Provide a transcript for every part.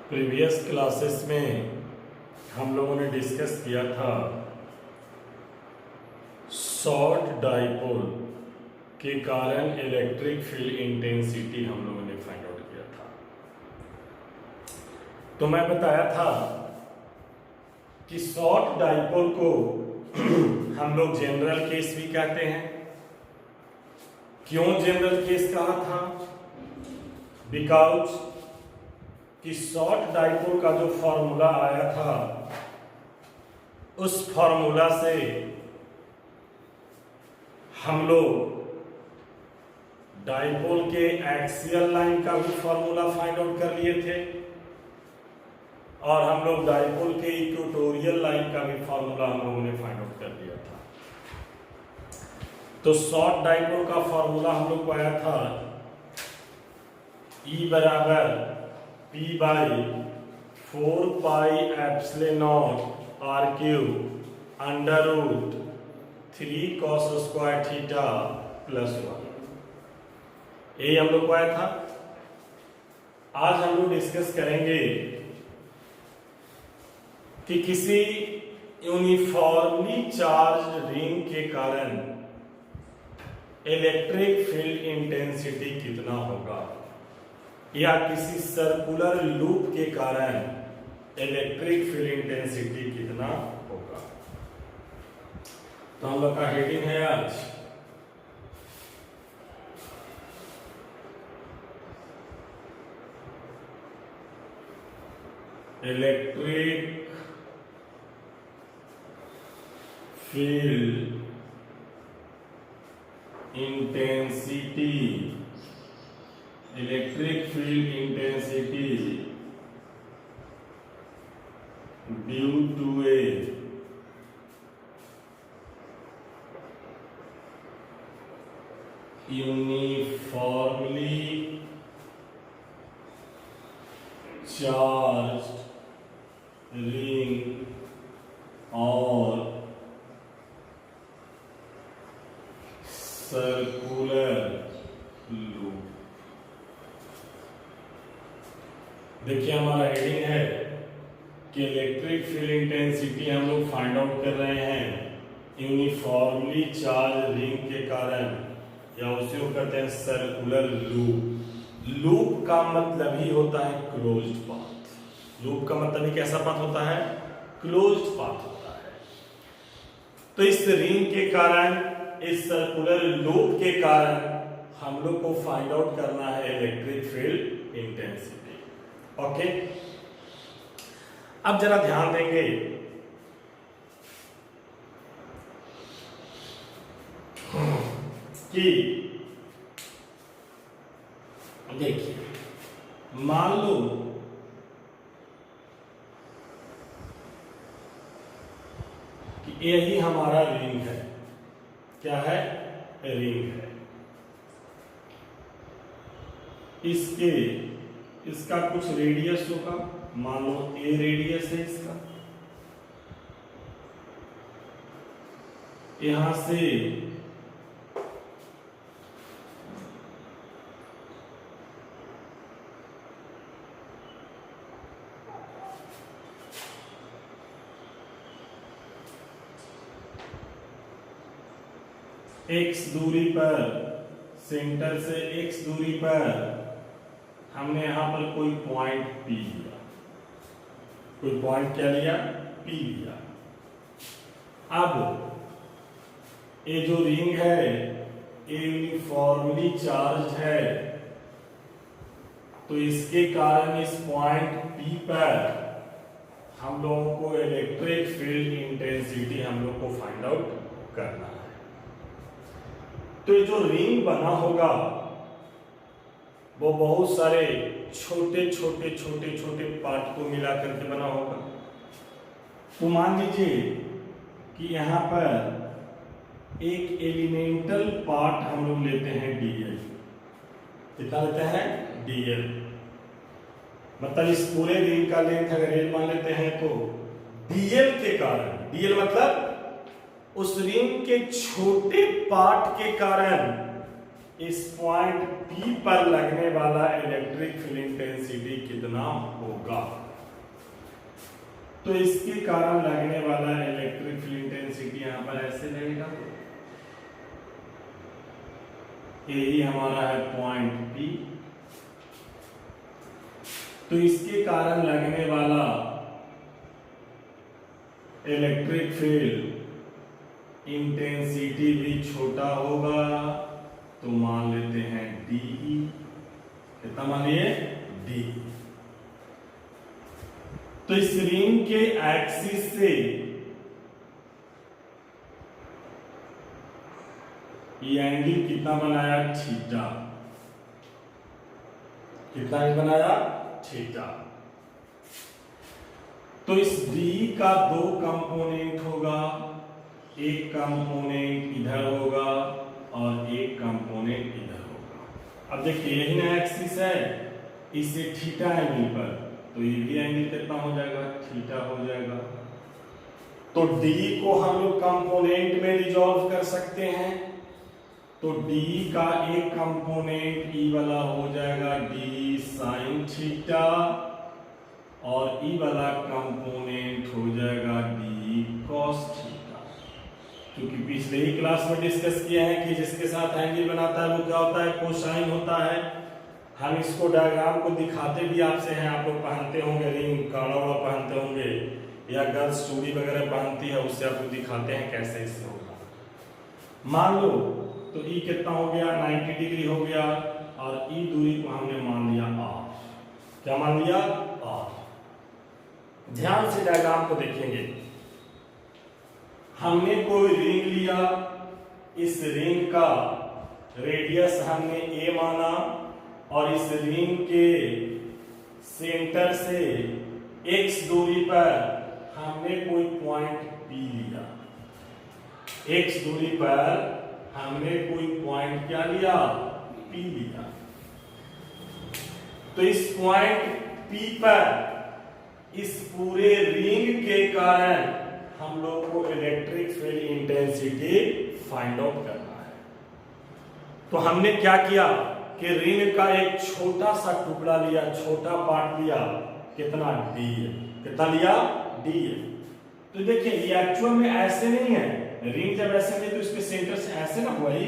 Previous classes में हम लोगों ने डिस्कस किया था शॉर्ट डाइपोल के कारण इलेक्ट्रिक फील्ड इंटेंसिटी हम लोगों ने फाइंड आउट किया था। तो मैं बताया था कि शॉर्ट डाइपोल को हम लोग जनरल केस भी कहते हैं। क्यों जनरल केस कहा था? बिकॉज कि शॉर्ट डाइपोल का जो फॉर्मूला आया था उस फॉर्मूला से हम लोग डाइपोल के एक्सियल लाइन का भी फॉर्मूला फाइंड आउट कर लिए थे और हम लोग डाइपोल के इक्वेटोरियल लाइन का भी फॉर्मूला हम लोगों ने फाइंड आउट कर लिया था। तो शॉर्ट डाइपोल का फॉर्मूला हम लोग को आया था E बराबर P by 4 pi epsilon naught R cube under root 3 cos square theta plus 1। ये हम लोग को आया था। आज हम लोग डिस्कस करेंगे कि किसी यूनिफॉर्मली चार्ज रिंग के कारण इलेक्ट्रिक फील्ड इंटेंसिटी कितना होगा या किसी सर्कुलर लूप के कारण इलेक्ट्रिक फील्ड इंटेंसिटी कितना होगा। तो हम लोग का हेडिंग है आज electric field intensity electric field intensity due to a uniformly charged ring और सर्कुलर लूप। देखिए हमारा हेडिंग है कि इलेक्ट्रिक फील्ड इंटेंसिटी हम लोग फाइंड आउट कर रहे हैं यूनिफॉर्मली चार्ज रिंग के कारण या उसे वो कहते हैं सर्कुलर लूप। लूप का मतलब ही होता है क्लोज्ड पाथ। लूप का मतलब ही कैसा पाथ होता है? क्लोज्ड पाथ होता है। तो इस रिंग के कारण, इस सर्कुलर लूप के कारण हम लोग को फाइंड आउट करना है इलेक्ट्रिक फील्ड इंटेंसिटी। ओके, अब जरा ध्यान देंगे कि देखिए मान लो कि यही हमारा रिंग है। क्या है? रिंग है। इसका कुछ रेडियस होगा, मान लो ए रेडियस है इसका। यहां से x दूरी पर, सेंटर से x दूरी पर हमने यहां पर कोई पॉइंट P लिया। कोई पॉइंट क्या लिया? P लिया। अब ये जो रिंग है ये यूनिफॉर्मली चार्ज है, तो इसके कारण इस पॉइंट P पर हम लोगों को इलेक्ट्रिक फील्ड इंटेंसिटी हम लोग को फाइंड आउट करना है। तो ये जो रिंग बना होगा वो बहुत सारे छोटे छोटे छोटे छोटे पार्ट को मिला करके बना होगा। तो मान लीजिए कि यहाँ पर एक एलिमेंटल पार्ट हम लोग लेते हैं dl। कितना लेते हैं? dl। मतलब इस पूरे रिंग का लेंथ अगर l मान लेते हैं तो dl के कारण, dl मतलब उस रिंग के छोटे पार्ट के कारण इस पॉइंट P पर लगने वाला इलेक्ट्रिक फील्ड इंटेंसिटी इंटेंसिटी कितना होगा। तो इसके कारण लगने वाला इलेक्ट्रिक फील्ड इंटेंसिटी यहां पर ऐसे लगेगा, यही हमारा है पॉइंट P। तो इसके कारण लगने वाला इलेक्ट्रिक फील्ड इंटेंसिटी भी छोटा होगा, तो मान लेते हैं DE। कितना मानिए D। तो इस रिंग के एक्सिस से ये एंगल कितना बनाया, थीटा। कितना एंगल बनाया, थीटा। तो इस D का दो कंपोनेंट होगा, एक कंपोनेंट इधर होगा और एक कंपोनेंट इधर होगा। अब देखिए यही ना एक्सिस है, इससे थीटा एंगल पर, तो ये भी एंगल कितना हो जाएगा, थीटा हो जाएगा। तो D को हम लोग कंपोनेंट में रिजॉल्व कर सकते हैं। तो D का एक कंपोनेंट E वाला हो जाएगा D sin थीटा, और E वाला कंपोनेंट हो जाएगा D cos थीटा। क्योंकि पिछले ही क्लास में डिस्कस किया है कि जिसके साथ एंगल बनाता है वो क्या होता है, कोसाइन होता है। हम इसको डायग्राम को दिखाते भी आपसे हैं, आप लोग पहनते होंगे रिंग, काड़ा वाड़ा पहनते होंगे, या गर्ल्स चूड़ी वगैरह पहनती है, उससे आपको दिखाते हैं कैसे इससे होगा। मान लो तो E कितना हो गया, 90 डिग्री हो गया, और E दूरी को हमने मान लिया R। क्या मान लिया, R। ध्यान से डायग्राम को देखेंगे। हमने कोई रिंग लिया, इस रिंग का रेडियस हमने A माना, और इस रिंग के सेंटर से x दूरी पर हमने कोई पॉइंट P लिया। x दूरी पर हमने कोई पॉइंट क्या लिया, P लिया। तो इस पॉइंट P पर इस पूरे रिंग के कारण हम लोग को electric field intensity find out करना है। तो हमने क्या किया कि रिंग का एक छोटा सा टुकड़ा लिया, छोटा पार्ट लिया, कितना D है। कितना लिया, D है। तो देखिए ये एक्चुअल में ऐसे नहीं है, रिंग जब ऐसे नहीं तो इसके सेंटर से ऐसे ना हुआ ही,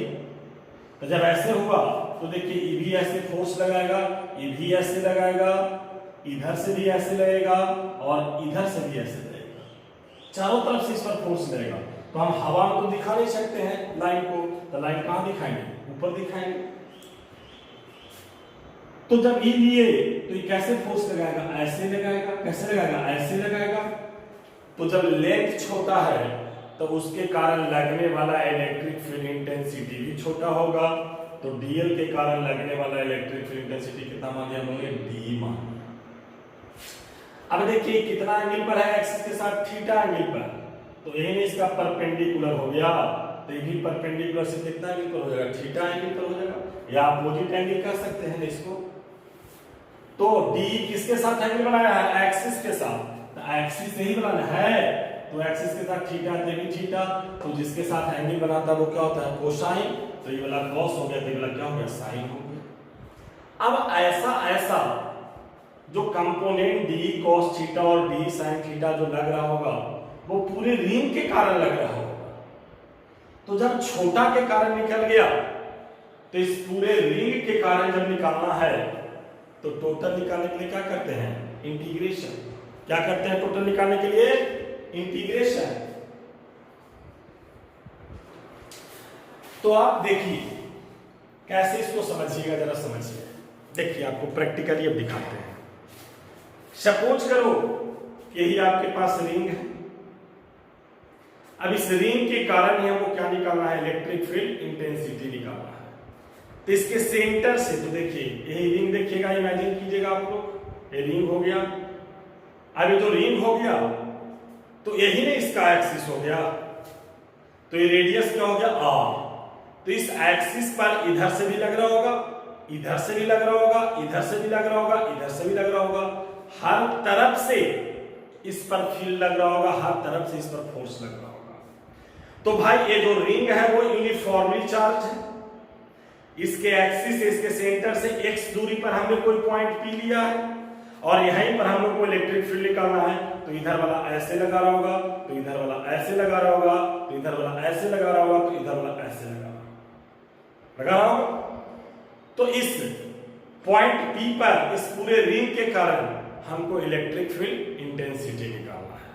तो जब ऐसे हुआ तो देखिए ये भी ऐसे फोर्स लगाएगा, ये भी ऐसे लगाएगा, इधर से भी ऐसे लगेगा और इधर से भी ऐसे लगेगा, चारों तरफ से इस पर फोर्स लगेगा। तो हम हवा में तो दिखा नहीं सकते हैं लाइन को, तो लाइन कहां दिखाएंगे, ऊपर दिखाएंगे। तो जब ये लिए तो ये कैसे फोर्स लगाएगा, ऐसे लगाएगा। कैसे लगाएगा, ऐसे लगाएगा। तो जब लेंथ छोटा है तो उसके कारण लगने वाला इलेक्ट्रिक फील्ड इंटेंसिटी भी छोटा होगा। तो डीएल के कारण लगने वाला इलेक्ट्रिक फील्ड इंटेंसिटी कितना मान लिया हमने, डी मान। अब देखिए कितना एंगल पर है, एक्सिस के साथ थीटा एंगल पर, तो यही इसका परपेंडिकुलर हो गया। तो ये भी परपेंडिकुलर से कितना एंगल पर हो जाएगा, थीटा एंगल पर हो जाएगा, या अपोजिट एंगल कह सकते हैं इसको। तो डी किसके साथ एंगल बनाया है, एक्सिस के साथ। तो एक्सिस नहीं बनाना है तो एक्सिस के साथ थीटा तो भी थीटा, तो जिसके साथ एंगल बनाता है वो क्या होता है, कोसाइन। तो ये वाला कॉस हो गया, तो ये वाला क्या हो गया, साइन हो गया। अब ऐसा जो कंपोनेंट डी कॉस थीटा और डी साइन थीटा जो लग रहा होगा वो पूरे रिंग के कारण लग रहा होगा। तो जब छोटा के कारण निकल गया तो इस पूरे रिंग के कारण जब निकालना है तो टोटल निकालने के लिए क्या करते हैं, इंटीग्रेशन। क्या करते हैं टोटल निकालने के लिए, इंटीग्रेशन। तो आप देखिए कैसे इसको समझिएगा, जरा समझिए। देखिए आपको प्रैक्टिकली अब दिखाते हैं। सपोज करो कि यही आपके पास रिंग है। अब इस रिंग के कारण ही हमको क्या निकालना है, इलेक्ट्रिक फील्ड इंटेंसिटी निकालना है। तो इसके सेंटर से, तो देखिए यही रिंग देखिएगा, इमेजिन कीजिएगा आप लोग, ये रिंग हो गया। अब ये जो रिंग हो गया तो यही ना इसका एक्सिस हो गया, तो ये रेडियस क्या हो गया, आर। तो इस एक्सिस पर इधर से भी लग रहा होगा, इधर से भी लग रहा होगा, इधर से भी लग रहा होगा, इधर से भी लग रहा होगा, हर तरफ से इस पर फील्ड लग रहा होगा, हर तरफ से इस पर फोर्स लग रहा होगा। तो भाई ये जो रिंग है वो यूनिफॉर्मली चार्ज है। इसके एक्सिस से इसके सेंटर से x दूरी पर हमने कोई पॉइंट P लिया है और यहीं पर हम लोग को इलेक्ट्रिक फील्ड निकालना है। तो इधर वाला ऐसे लगा रहा होगा, तो इधर वाला ऐसे लगा रहा होगा, तो इधर वाला ऐसे लगा रहा होगा, तो इधर वाला ऐसे लगा रहा होगा। तो इस पॉइंट P पर इस पूरे रिंग के कारण हमको इलेक्ट्रिक फील्ड इंटेंसिटी निकालना है।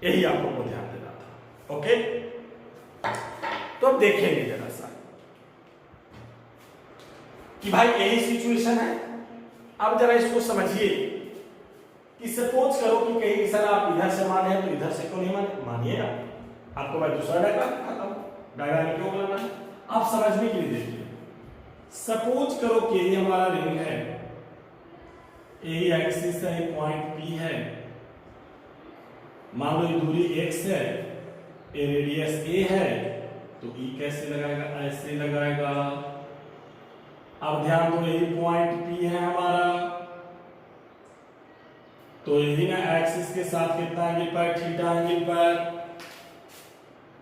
यही आप लोग को ध्यान देना था। ओके, तो अब देखेंगे जरा सा कि भाई यही सिचुएशन है। अब जरा इसको समझिए कि सपोज करो कि कहीं सर आप इधर से माने हैं तो इधर से क्यों नहीं माने, मानिए आपको मैं दूसरा डायग्राम दिखाता हूं। डायग्राम क्यों बनाना है आप समझने के लिए देखिए। सपोज करो कि ये हमारा रिंग है, ए एक्सिस है, पॉइंट P है, मान लो ये दूरी x है, ए रेडियस a है, तो E कैसे लगाएगा, ऐसे लगाएगा। अब ध्यान दो यही पॉइंट P है हमारा, तो यही ना एक्सिस के साथ कितना एंगल पर, थीटा एंगल पर,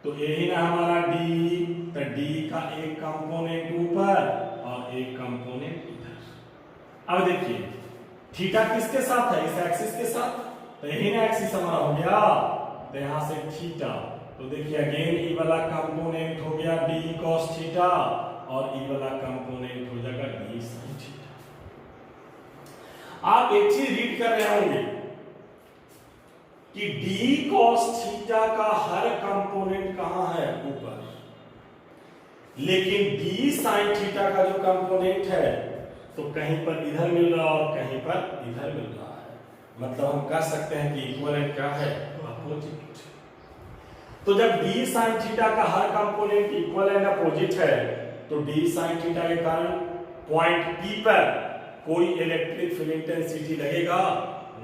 तो यही ना हमारा D, तो D का एक कंपोनेंट ऊपर और एक कंपोनेंट इधर। अब देखिए थीटा किसके साथ है, इस एक्सिस के साथ, तो यही ना एक्सिस हमारा हो गया, तो यहां से थीटा, तो देखिए अगेन ई वाला कंपोनेंट हो गया d cos थीटा और ई वाला कंपोनेंट हो जाएगा d sin थीटा। आप एक चीज रीड कर रहे होंगे कि d cos थीटा का हर कंपोनेंट कहां है, ऊपर, लेकिन d sin थीटा का जो कंपोनेंट है तो कहीं पर इधर मिल रहा और कहीं पर इधर मिल रहा है। मतलब हम कह सकते हैं कि इक्विवेलेंट क्या है, अपोजिट। तो जब d sin थीटा का हर कंपोनेंट इक्वल एंड अपोजिट है तो d sin थीटा के कारण पॉइंट P पर कोई इलेक्ट्रिक फील्ड इंटेंसिटी लगेगा,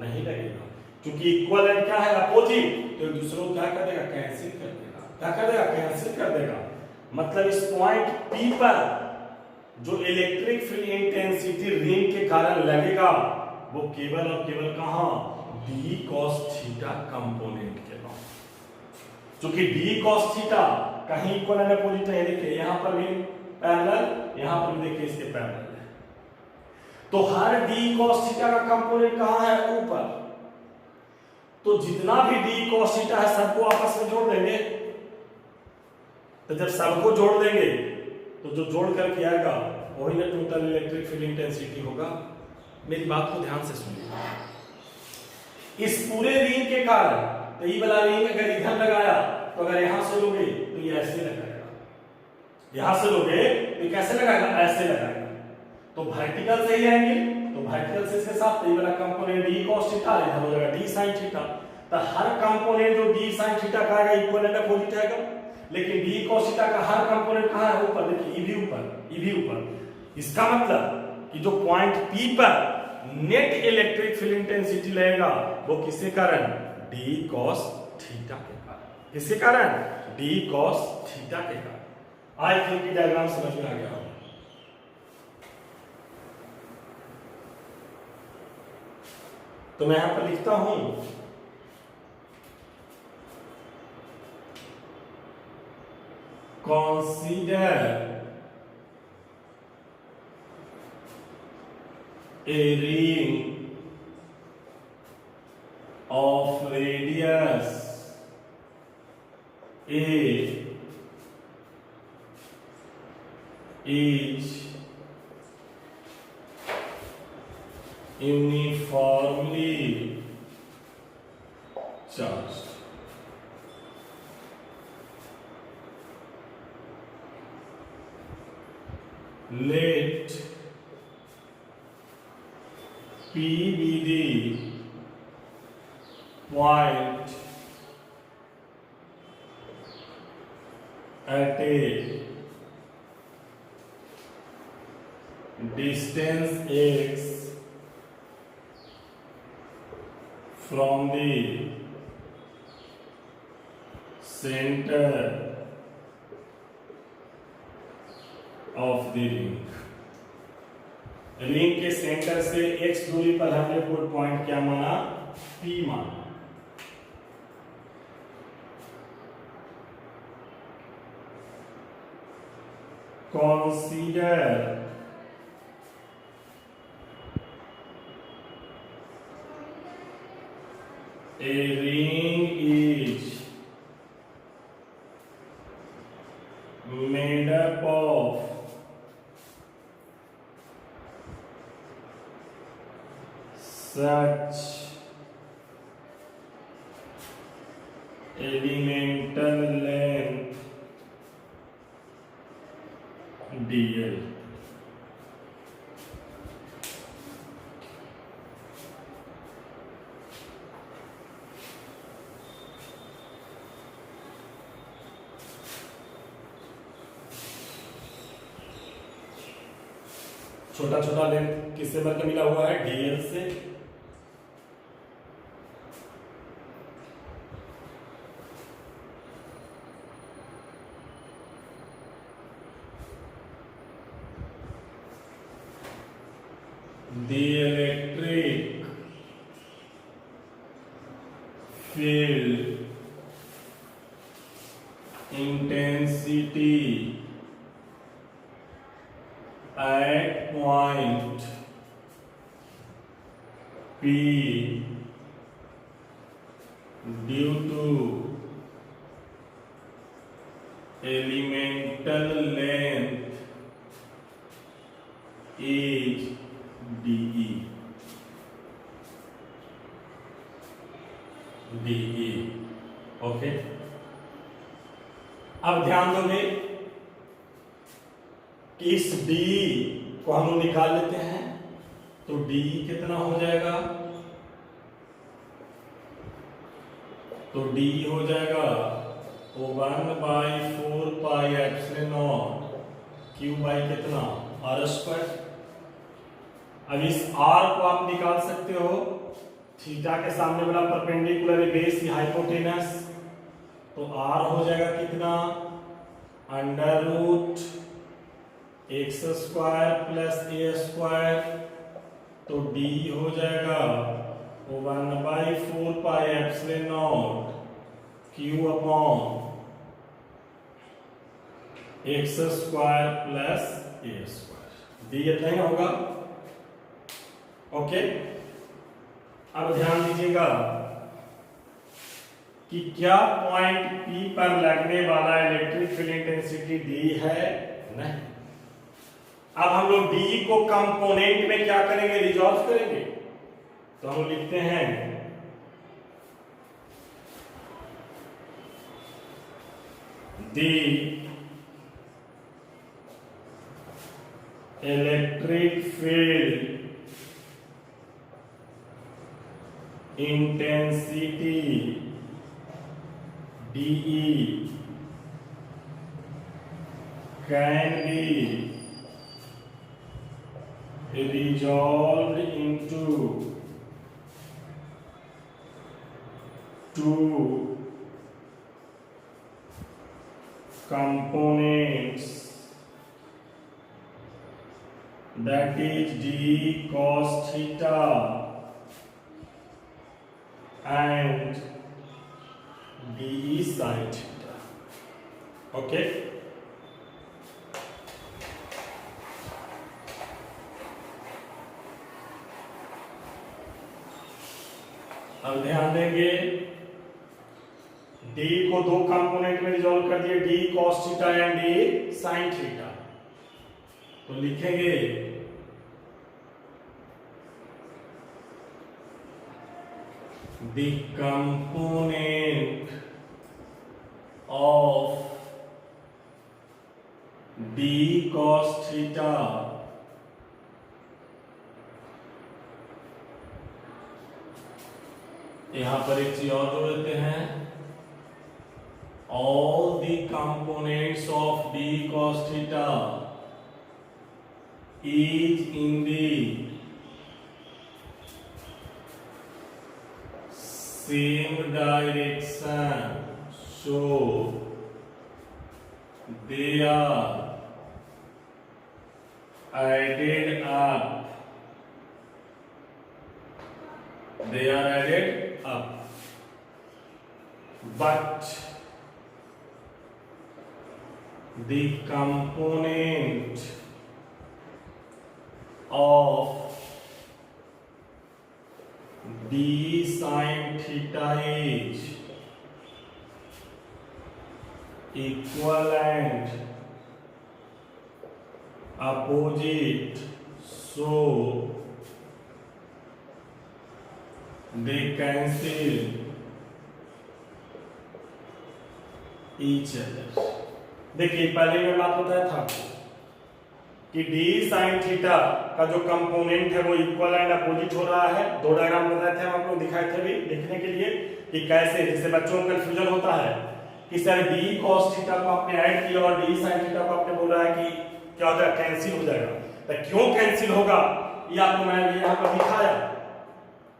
नहीं लगेगा, क्योंकि इक्वल एंड क्या है, अपोजिट, तो एक दूसरे को क्या कर देगा, कैंसिल कर देगा। क्या कर देगा, कैंसिल कर देगा। मतलब इस पॉइंट P पर जो इलेक्ट्रिक फील्ड इंटेंसिटी रिंग के कारण लगेगा वो केवल और केवल कहां, d cos थीटा कंपोनेंट के पास, क्योंकि d cos थीटा कहीं इक्वल एंड अपोजिट है। देखिए यहां पर भी पैरेलल, यहां पर भी देखिए इसके पैरेलल है, तो हर d cos थीटा का कंपोनेंट कहां है, ऊपर। तो जितना भी d cos थीटा है सबको आपस में जोड़ देंगे, तो जब सबको जोड़ देंगे तो जो जोड़ करके आएगा वही ना टोटल इलेक्ट्रिक फील्ड इंटेंसिटी होगा। मेरी बात को ध्यान से सुनिए। इस पूरे रिंग के कारण, तो ये वाला रिंग अगर इधर लगाया तो अगर यहां से लोगे तो ये ऐसे लगाएगा, यहां से लोगे तो कैसे लगाएगा, ऐसे लगाएगा। तो वर्टिकल से ही एंगल, तो वर्टिकल से इसके साथ ये वाला कंपोनेंट d cos थीटा इधर हो जाएगा d sin थीटा। तो हर कंपोनेंट जो d sin थीटा का आएगा इक्वल एंड अपोजिट आएगा, लेकिन d cos थीटा का हर कंपोनेंट कहां है, ऊपर। देखिए ये भी ऊपर, ये भी ऊपर। इसका मतलब कि जो पॉइंट P पर नेट इलेक्ट्रिक फील्ड इंटेंसिटी लगेगा वो किसके कारण, d cos थीटा के कारण। किसके कारण, d cos थीटा के कारण। आई थिंक डायग्राम समझ में आ गया होगा। तो मैं यहां पर लिखता हूं consider a ring of radius a is uniformly charged. Let P be the point at a distance x from the center of the ring. Ring के सेंटर से x दूरी पर हमने कोई पॉइंट क्या माना, P माना। consider a ring is made up of such elemental length dl. छोटा छोटा लेंथ किससे मतलब मिला हुआ है? dl से। The electric field intensity at point P due to elemental length is dE. dE okay. अब ध्यान दोगे कि इस D को हम लोग निकाल लेते हैं, तो D कितना हो जाएगा? तो D हो जाएगा 1/4πε0 Q बाई कितना? R square. अब इस R को आप निकाल सकते हो, थीटा के सामने वाला परपेंडिकुलर बेस की हाइपोटेनस, तो R हो जाएगा कितना? √x² प्लस a², तो D हो जाएगा 1/4πε0 Q upon x² plus a²। D इतना ही होगा। ओके। अब ध्यान दीजिएगा कि क्या पॉइंट P पर लगने वाला इलेक्ट्रिक फील्ड इंटेंसिटी D है? नहीं। अब हम लोग D को कंपोनेंट में क्या करेंगे? रिजॉल्व करेंगे। तो हम लिखते हैं D electric field intensity dE can be resolved into two components, that is d cos theta and d sin theta. Okay. अब ध्यान देंगे, d को दो कंपोनेंट में रिजॉल्व कर दिए, d cos theta and d sin theta. तो लिखेंगे the component of d cos theta यहां पर एक चीज और जोड़ देते हैं, all the components of d cos theta is in the same direction, so they are added up. They are added up, but the component of d sin theta is equivalent opposite, so they cancel each other. देखिए पहले मैं बात बताया था कि d sin theta का जो component है वो इक्वल एंड अपोजिट हो रहा है। दो डायग्राम बताए थे हम आपको, दिखाए थे भी देखने के लिए कि कैसे, जैसे बच्चों को कंफ्यूजन होता है कि सर d cos थीटा को आपने ऐड किया और d sin थीटा को आपने बोला है कि क्या हो जाएगा, कैंसिल हो जाएगा। तो क्यों कैंसिल होगा ये आपको मैं यहाँ पर दिखाया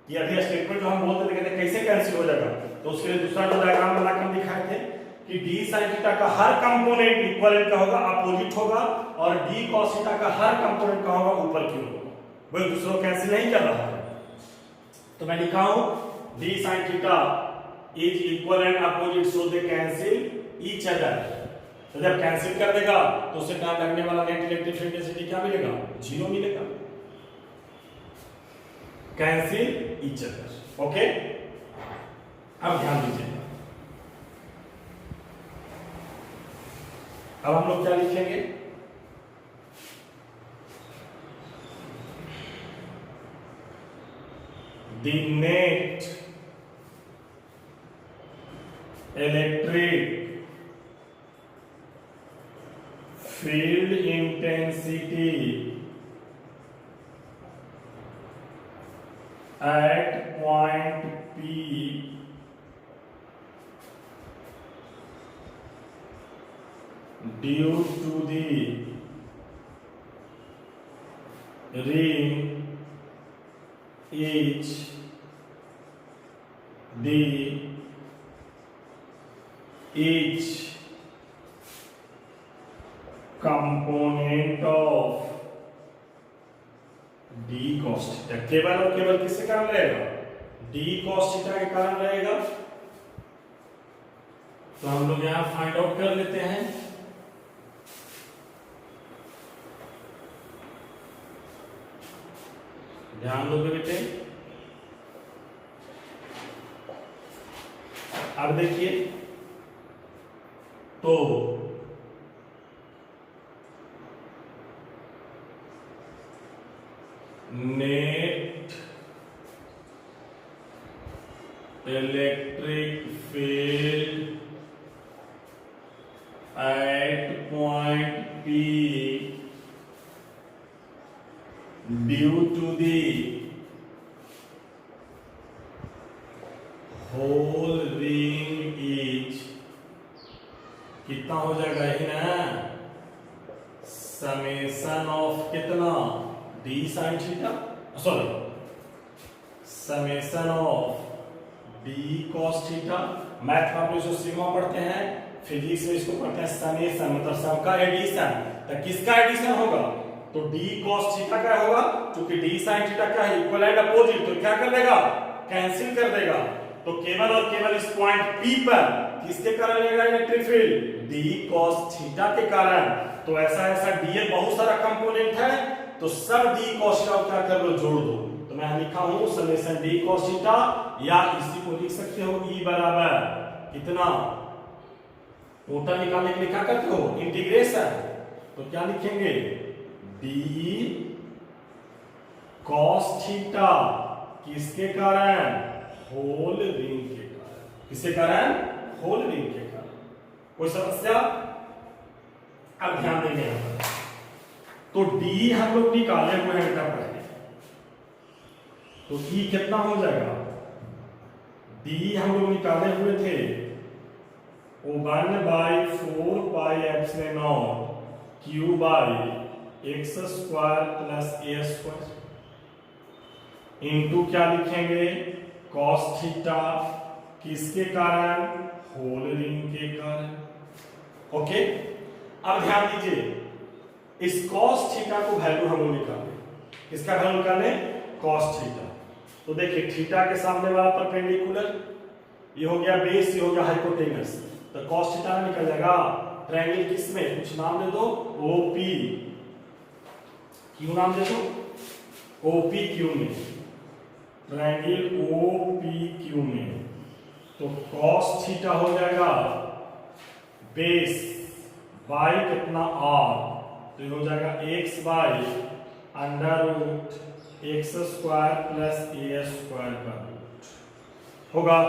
कि अभी स्टेटमेंट जो हम बोलते थे कैसे कैंसिल हो जाएगा, तो उसके लिए दूसरा जो डायग्राम बना के हम दिखाए थे कि d sin थीटा का हर कंपोनेंट इक्विवेलेंट का होगा, अपोजिट होगा, और d cos थीटा का हर कंपोनेंट का होगा, ऊपर की ओर, वो एक दूसरे को कैंसिल नहीं कर रहा है। तो मैं लिखा हूं d sin theta is equivalent opposite, so they cancel each other. तो जब कैंसिल कर देगा तो उससे टाइम लगने वाला नेट इलेक्ट्रिक फील्ड डेंसिटी क्या मिलेगा, 0 मिलेगा। Cancel each other. ओके, अब ध्यान दीजिए, अब हम लोग क्या लिखेंगे, the net electric field intensity at point P due to the ring is the each component of d cos theta. केवल और केवल किसके कारण रहेगा, d cos थीटा के कारण रहेगा। तो हम लोग यहां फाइंड आउट कर लेते हैं। ध्यान दोगे बेटे, अब देखिए, तो net electric field at point P due to the whole ring is कितना हो जाएगा ही ना, समेशन ऑफ कितना, d sin theta, sorry summation of d cos theta. Math में आप इसको सिग्मा पढ़ते हैं, फिजिक्स में इसको पढ़ते हैं समेशन, मतलब सबका एडिशन। तो किसका एडिशन होगा, तो d cos थीटा क्या होगा, क्योंकि d sin थीटा क्या है, इक्वल एंड अपोजिट, तो क्या कर देगा, कैंसिल कर देगा। तो केवल और केवल इस पॉइंट P पर किसके कारण लगेगा electric field, d cos theta के कारण। तो ऐसा ऐसा dl बहुत सारा कंपोनेंट है, तो सब d cos थीटा क्या कर लो, जोड़ दो। तो मैं लिखा हूं समेशन d cos थीटा, या इसी को लिख सकते हो E बराबर कितना, टोटल निकालने के लिए क्या करते हो, इंटीग्रेशन। तो क्या लिखेंगे, d cos थीटा किसके कारण, होल रिंग के कारण। किसके कारण, होल रिंग के कारण। कोई समस्या, अब ध्यान देंगे यहां पर। तो d हम लोग निकाले हुए हैं बेटा पहले, तो E कितना हो जाएगा, d हम लोग निकाले हुए थे, वो 1/4 pi epsilon not q by x square plus a square into क्या लिखेंगे, cos थीटा किसके कारण, होल रिंग के कारण। ओके, अब ध्यान दीजिए, इस cos थीटा को वैल्यू हम लोग निकालें, किसका वैल्यू निकालें, cos थीटा। तो देखिए थीटा के सामने वाला परपेंडिकुलर, ये हो गया बेस, ये हो गया हाइपोटेनस, तो cos थीटा निकल जाएगा ट्रायंगल किसमें, कुछ नाम दे दो, ओपी क्यू नाम दे दो, ओपी क्यू में, ट्रायंगल ओपी क्यू में, तो कॉस थीटा हो जाएगा बेस बाई कितना आर, तो ये हो जाएगा x by under root x square plus A square का रूट होगा,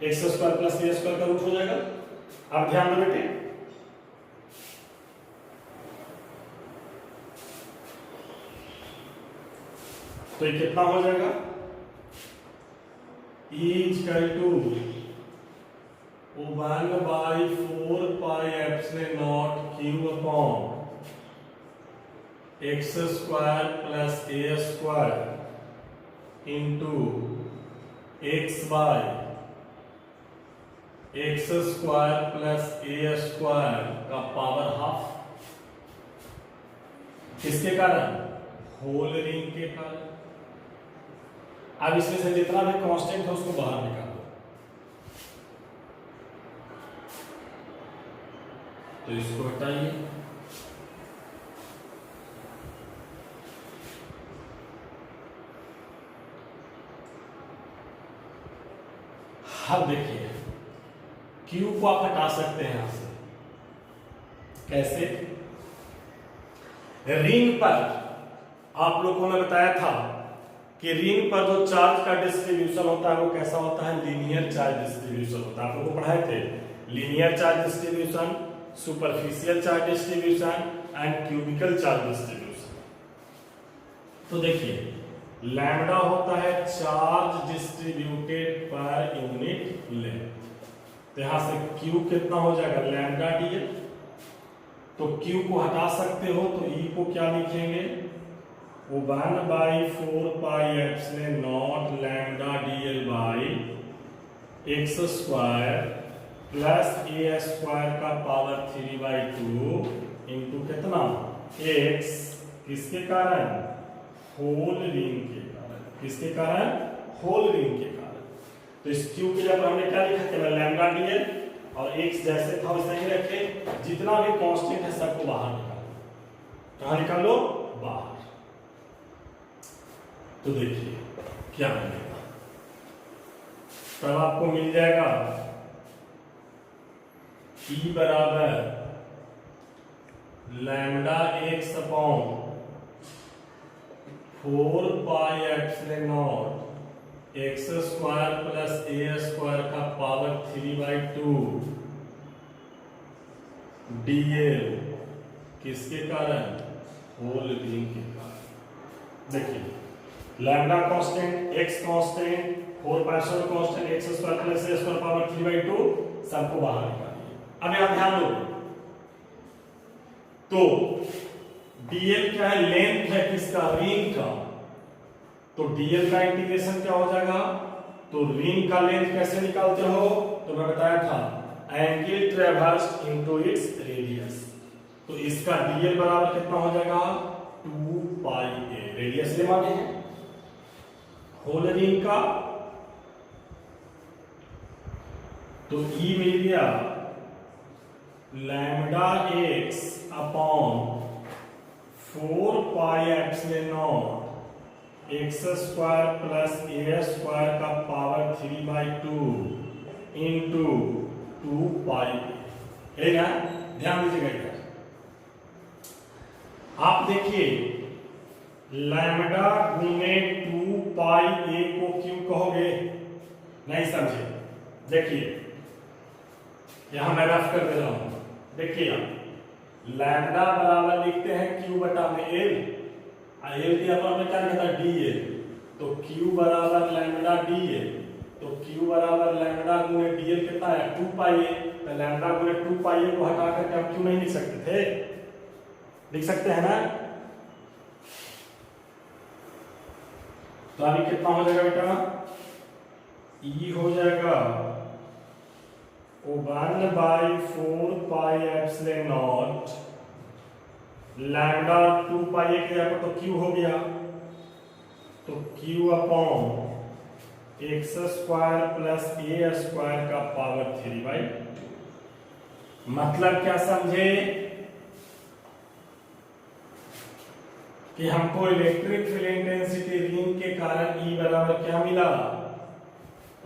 एक्स स्क्वायर प्लस ए स्क्वायर का रूट हो जाएगा। अब ध्यान दो बेटे, तो ये कितना हो जाएगा, equal to 1/4 pi epsilon naught q upon x square plus A square into x by x square plus A square का पावर हाफ, किसके कारण, होल रिंग के कारण। अब इसमें से जितना भी कांस्टेंट है उसको बाहर निकालो, तो इसको हटाइए, अब देखिए क्यू को आप हटा सकते हैं यहां से, कैसे, रिंग पर आप लोगों ने बताया था कि रिंग पर जो चार्ज का डिस्ट्रीब्यूशन होता है वो कैसा होता है, लीनियर चार्ज डिस्ट्रीब्यूशन होता है। आप लोगों को पढ़ाए थे linear charge distribution, superficial charge distribution and cubical charge distribution. तो देखिए लैम्डा होता है charge distributed per unit length, तो यहां से क्यू कितना हो जाएगा, लैम्डा डीएल, तो क्यू को हटा सकते हो तो ई को क्या लिखेंगे, 1/4 pi epsilon naught lambda DL by x square plus A square का पावर 3/2 इंटू कितना, एक्स, किसके कारण, होल रिंग के कारण, किसके कारण, होल रिंग के कारण। तो इस क्यू के जगह हमने क्या लिखा, केवल लैम्डा डीएल, और एक्स जैसे था वैसे ही रखे, जितना भी कांस्टेंट है सबको बाहर निकालो, कहां निकालो, बाहर। तो देखिए क्या मिलेगा, तब आपको मिल जाएगा ई बराबर lambda X upon 4 pi epsilon naught X square plus ए स्क्वायर का पावर 3/2 डीएल, किसके कारण, होल रिंग के कारण। देखिए lambda constant, X constant, 4 pi constant, X square plus ए स्क्वायर पावर 3/2 सबको बाहर निकालिए। अब यहां ध्यान दो, तो डीएल क्या है, लेंथ है किसका, रिंग का, तो डीएल का इंटीग्रेशन क्या हो जाएगा, तो रिंग का लेंथ कैसे निकालते हो, तो मैं बताया था एंगल ट्रैवर्स्ड इनटू इट्स रेडियस, तो इसका डीएल बराबर कितना हो जाएगा, 2 पाई ए, रेडियस ले माने हैं होल रिंग का, तो ई मिल गया lambda X upon 4 pi epsilon naught X square plus ए स्क्वायर का पावर 3/2 इंटू 2 पाई, है ना, ध्यान दीजिएगा। आप देखिए लैम्डा गुने 2 पाई ए को क्यों कहोगे, नहीं समझे, देखिए यहां मैं रफ कर दे रहा हूं, देखिए लैम्डा बराबर लिखते हैं क्यू बटा में एल, एल दिया तो हमने क्या लिखा था, डी एल, तो क्यू बराबर लैम्डा डी एल, तो क्यू बराबर लैम्डा गुने डी एल कितना है, 2 पाई ए, तो लैम्डा गुने 2 पाई ए को हटा करके हम क्यू नहीं लिख सकते थे, लिख सकते हैं ना, तो अभी कितना हो जाएगा बेटा, ई हो जाएगा 1/4 pi epsilon naught lambda 2 pi के जगह तो क्यू हो गया, तो Q upon x square plus ए स्क्वायर का पावर 3/2, मतलब क्या समझे कि हमको इलेक्ट्रिक फील्ड इंटेंसिटी रिंग के कारण E बराबर क्या मिला,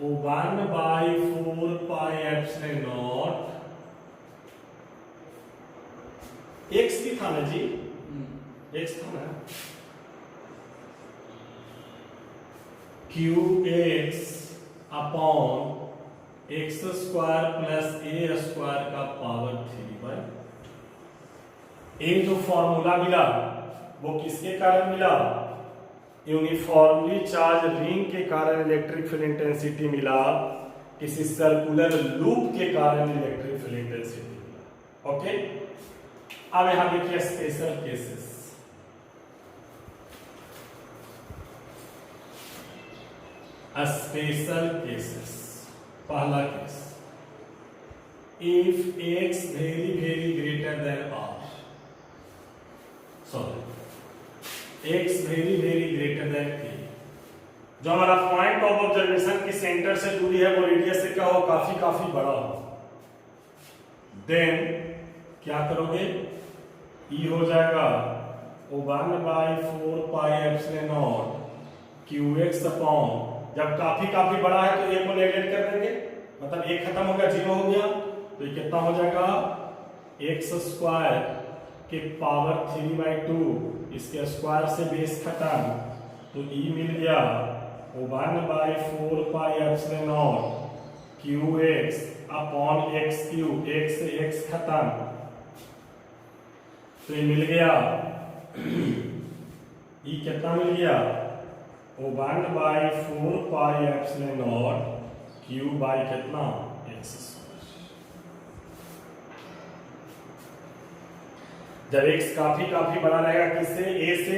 1/4 x भी था ना जी, x था ना, qx upon x square plus a square का पावर 3/, ये जो फॉर्मूला मिला वो किसके कारण मिला, यूनिफॉर्मली चार्ज रिंग के कारण इलेक्ट्रिक फील्ड इंटेंसिटी मिला, किसी सर्कुलर लूप के कारण इलेक्ट्रिक फील्ड इंटेंसिटी मिला। ओके, अब यहां देखिए स्पेशल केसेस। स्पेशल केसेस, पहला case, if x very very greater than r, sorry x very very greater than a, जो हमारा पॉइंट ऑफ ऑब्जर्वेशन की सेंटर से दूरी है वो रेडियस से क्या हो, काफी बड़ा हो, देन क्या करोगे, E हो जाएगा 1/4πε0 qx अपॉन, जब काफी बड़ा है तो a को नेगलेक्ट कर देंगे, मतलब a खत्म हो गया, 0 हो गया, तो ये कितना हो जाएगा, x स्क्वायर के पावर 3/2, इसके स्क्वायर से बेस खत्म, तो E मिल गया 1/4πε0 qx upon x cube, x से x खत्म, तो ये मिल गया E कितना मिल गया, 1/4πε0 क्यूब बाई कितना, x स्क्वायर। जब x काफी बड़ा रहेगा किससे, a से,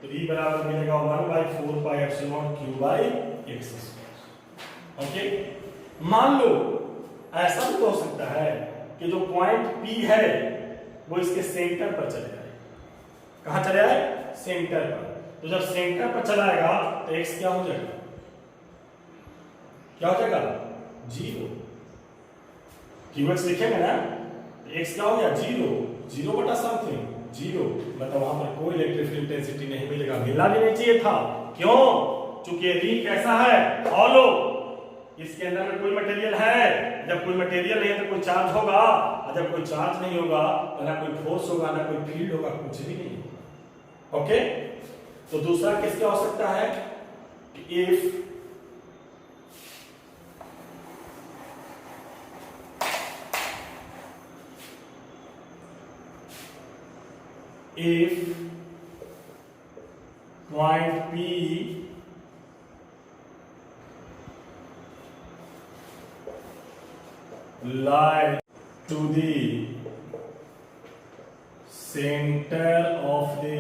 तो E बराबर मिलेगा 1/4πε0 cube by x square. Okay, मान लो ऐसा भी तो हो सकता है कि जो पॉइंट P है वो इसके सेंटर पर चले जाए, कहां चले जाए, सेंटर पर, तो जब सेंटर पर चलाएगा तो x क्या हो जाएगा, 0, qx लिखेंगे ना, तो x क्या हो गया, 0 बटा समथिंग 0, मतलब वहां पर कोई इलेक्ट्रिक इंटेंसिटी नहीं मिलेगा, मिलना भी नहीं चाहिए था, क्यों, चूंकि रिंग कैसा है, हॉलो, इसके अंदर में कोई मटेरियल है, जब कोई मटेरियल नहीं है तो कोई चार्ज होगा, और जब कोई चार्ज नहीं होगा तो ना कोई फोर्स होगा ना कोई फील्ड होगा, कुछ भी नहीं। ओके, तो दूसरा केस क्या हो सकता है, if point P lie to the center of the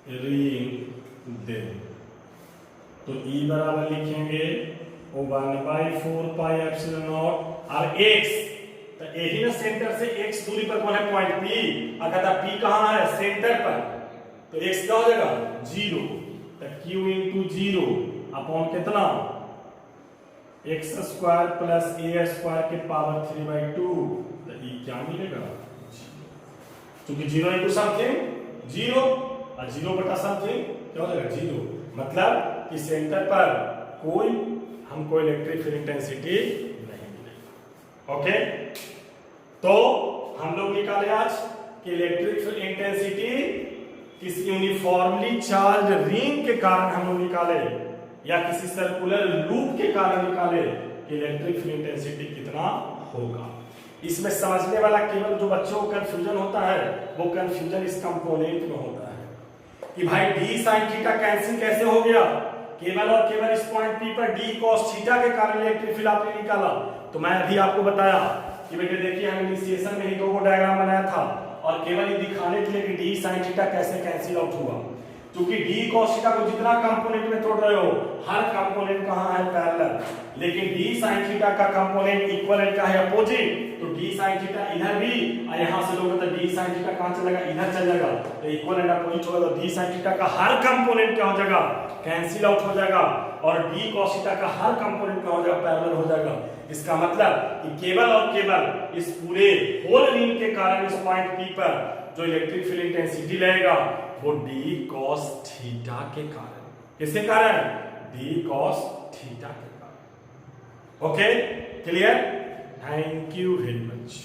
ring, then तो E बराबर लिखेंगे 1/4πε0 और x, तो यही ना सेंटर से x दूरी पर कौन है, पॉइंट P, अगर P कहां है, सेंटर पर, तो x क्या हो जाएगा, 0, तो q इंटू 0 अपॉन कितना, x square plus a square के पावर 3/2, तो E क्या मिलेगा, 0, क्योंकि 0 इंटू समथिंग 0 और 0 बटा समथिंग क्या हो जाएगा, 0, मतलब कि सेंटर पर कोई हमको इलेक्ट्रिक फील्ड इंटेंसिटी नहीं मिलेगी। ओके, तो हम लोग निकाले आज कि इलेक्ट्रिक फील्ड इंटेंसिटी किसी यूनिफॉर्मली चार्ज रिंग के कारण हम लोग निकाले, या किसी सर्कुलर लूप के कारण निकाले कि इलेक्ट्रिक फील्ड इंटेंसिटी कितना होगा। इसमें समझने वाला केवल जो बच्चों को कंफ्यूजन होता है वो कंफ्यूजन इस कंपोनेंट में होता है कि भाई d sin थीटा कैंसिल कैसे हो गया, केवल और केवल इस पॉइंट P पर d cos थीटा के कारण इलेक्ट्रिक फील्ड आपने निकाला। तो मैं अभी आपको बताया कि बेटे देखिए हम इनिशिएशन में ही दो डायग्राम बनाया था और केवल ये दिखाने के लिए कि d sin थीटा कैसे कैंसिल आउट हुआ। क्योंकि डी cos थीटा को जितना कंपोनेंट में तोड़ रहे हो हर कंपोनेंट कहां है पैरेलल, लेकिन डी sin थीटा का कंपोनेंट इक्विवेलेंट का है अपोजिट, तो डी sin थीटा इधर भी और यहां से लोगे तो डी sin थीटा कहां चलेगा, इधर चल जाएगा, तो इक्विवेलेंट अपोजिट होगा तो डी sin थीटा का हर कंपोनेंट क्या हो जाएगा, कैंसिल आउट हो जाएगा, और डी cos थीटा का हर कंपोनेंट क्या हो जाएगा, पैरेलल हो जाएगा। इसका मतलब कि केवल और केवल इस पूरे होल रिंग के कारण इस पॉइंट P पर जो इलेक्ट्रिक फील्ड इंटेंसिटी लगेगा वो डी cos थीटा के कारण, किसके कारण, डी cos थीटा के कारण। Okay, clear? Thank you very much.